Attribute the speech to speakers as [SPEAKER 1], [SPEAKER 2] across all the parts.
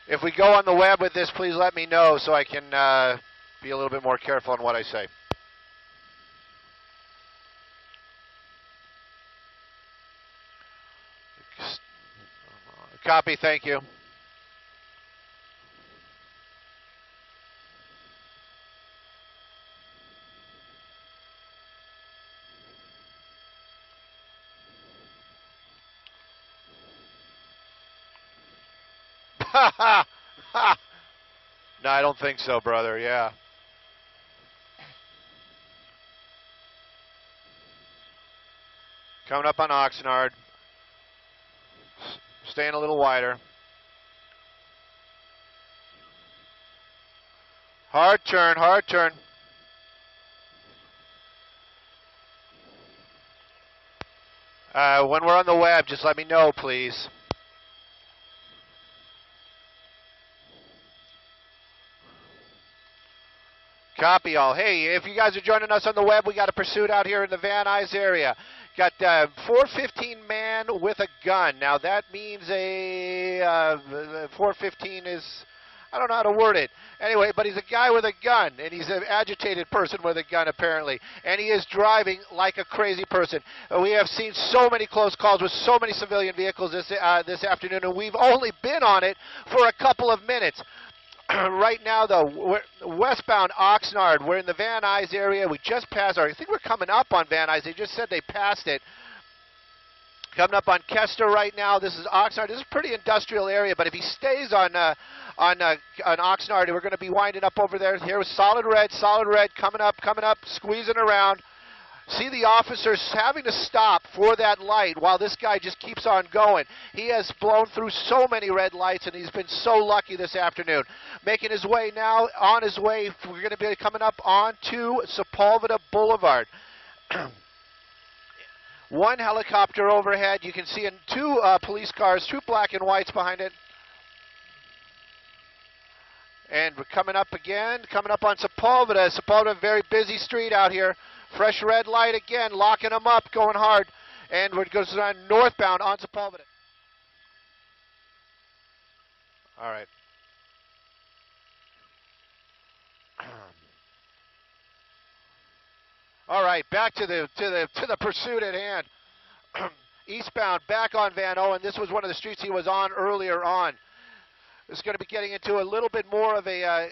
[SPEAKER 1] If we go on the web with this, please let me know so I can be a little bit more careful on what I say. Copy, thank you. No, I don't think so, brother. Yeah. Coming up on Oxnard. Staying a little wider. Hard turn, hard turn. When we're on the web, just let me know, please. Copy all. Hey, if you guys are joining us on the web, we got a pursuit out here in the Van Nuys area. Got 415 man with a gun. Now that means a 415 is, I don't know how to word it. Anyway, but he's a guy with a gun, and he's an agitated person with a gun apparently, and he is driving like a crazy person. We have seen so many close calls with so many civilian vehicles this afternoon, and we've only been on it for a couple of minutes. Right now, though, we're westbound Oxnard. We're in the Van Nuys area. We just passed, or I think we're coming up on Van Nuys. They just said they passed it. Coming up on Kester right now. This is Oxnard. This is a pretty industrial area, but if he stays on Oxnard, we're going to be winding up over there. Here was solid red, coming up, squeezing around. See the officers having to stop for that light while this guy just keeps on going. He has blown through so many red lights, and he's been so lucky this afternoon. Making his way now, on his way, we're going to be coming up onto Sepulveda Boulevard. One helicopter overhead. You can see two police cars, two black and whites behind it. And we're coming up again, coming up on Sepulveda. Sepulveda, very busy street out here. Fresh red light again, locking them up, going hard. And it goes on northbound on Sepulveda. All right. All right, back to the pursuit at hand. Eastbound, back on Van Owen. This was one of the streets he was on earlier on. It's going to be getting into a little bit more of a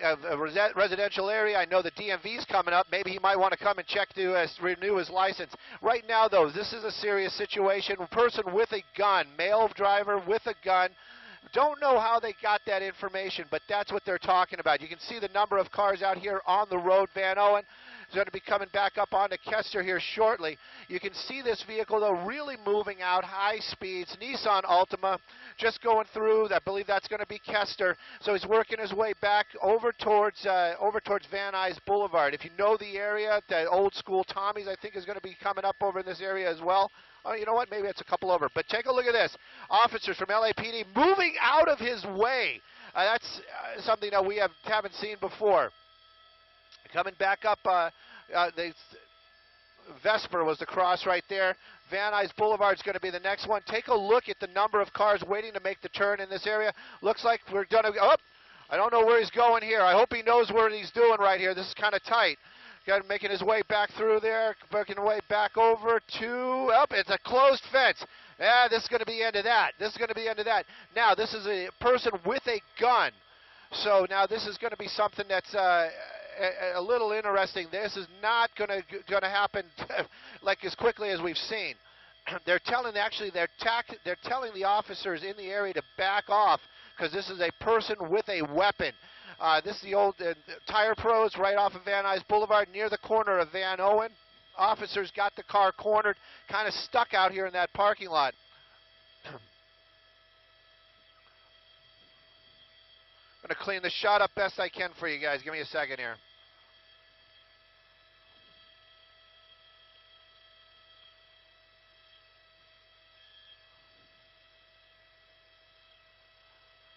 [SPEAKER 1] residential area. I know the DMV's coming up. Maybe he might want to come and check to renew his license. Right now, though, this is a serious situation. A person with a gun, male driver with a gun. Don't know how they got that information, but that's what they're talking about. You can see the number of cars out here on the road. Van Owen is going to be coming back up onto Kester here shortly. You can see this vehicle, though, really moving out, high speeds. Nissan Altima just going through. I believe that's going to be Kester. So he's working his way back over towards Van Nuys Boulevard. If you know the area, the old school Tommy's, I think, is going to be coming up over in this area as well. Oh, you know what? Maybe it's a couple over. But take a look at this. Officers from LAPD moving out of his way. That's something that we haven't seen before. Coming back up, Vesper was the cross right there. Van Nuys Boulevard is going to be the next one. Take a look at the number of cars waiting to make the turn in this area. Looks like we're going to go up. I don't know where he's going here. I hope he knows what he's doing right here. This is kind of tight. Got making his way back through there, working his way back over to, it's a closed fence. Yeah, this is going to be the end of that. This is going to be the end of that. Now, this is a person with a gun. So now this is going to be something that's a little interesting. This is not going to happen like as quickly as we've seen. They're telling the officers in the area to back off because this is a person with a weapon. This is the old Tire Pros right off of Van Nuys Boulevard near the corner of Van Owen. Officers got the car cornered, kind of stuck out here in that parking lot. I'm going to clean the shot up best I can for you guys. Give me a second here.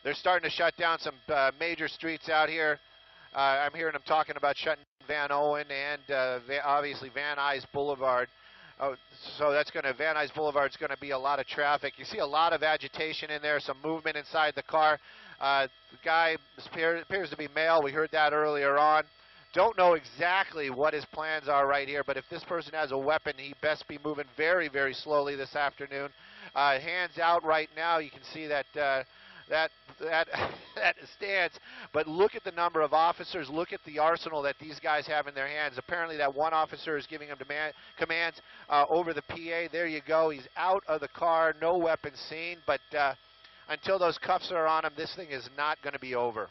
[SPEAKER 1] They're starting to shut down some major streets out here. I'm hearing them talking about shutting Van Owen and obviously Van Nuys Boulevard. Oh, so that's going to, Van Nuys Boulevard is going to be a lot of traffic. You see a lot of agitation in there, some movement inside the car. The guy appears to be male. We heard that earlier on. Don't know exactly what his plans are right here, but if this person has a weapon, he best be moving very, very slowly this afternoon. Hands out right now. You can see that that that stands. But look at the number of officers. Look at the arsenal that these guys have in their hands. Apparently, that one officer is giving them commands over the PA. There you go. He's out of the car. No weapon seen. But until those cuffs are on him, this thing is not going to be over.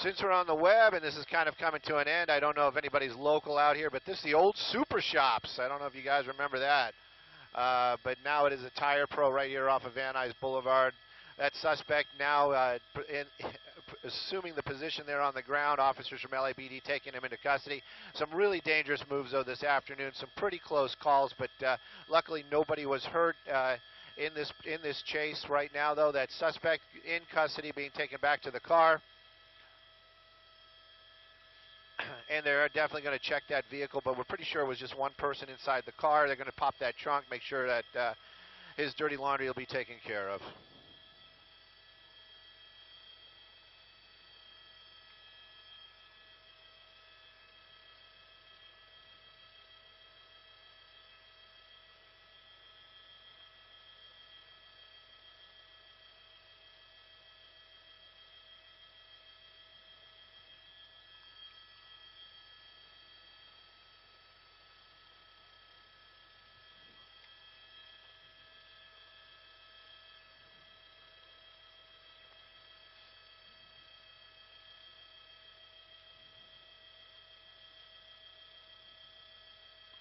[SPEAKER 1] Since we're on the web, and this is kind of coming to an end, I don't know if anybody's local out here, but this is the old Super Shops. I don't know if you guys remember that. But now it is a Tire Pro right here off of Van Nuys Boulevard. That suspect now, assuming the position there on the ground, officers from LAPD taking him into custody. Some really dangerous moves, though, this afternoon. Some pretty close calls, but luckily nobody was hurt in this chase right now, though. That suspect in custody being taken back to the car. And they're definitely going to check that vehicle, but we're pretty sure it was just one person inside the car. They're going to pop that trunk, make sure that his dirty laundry will be taken care of.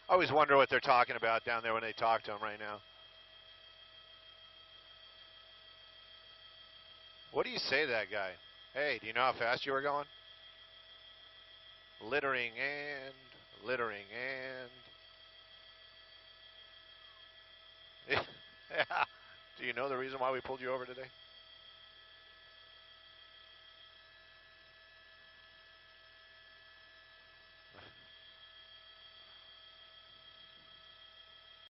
[SPEAKER 1] I always wonder what they're talking about down there when they talk to him right now. What do you say to that guy? Hey, do you know how fast you were going? Littering and... Yeah. Do you know the reason why we pulled you over today?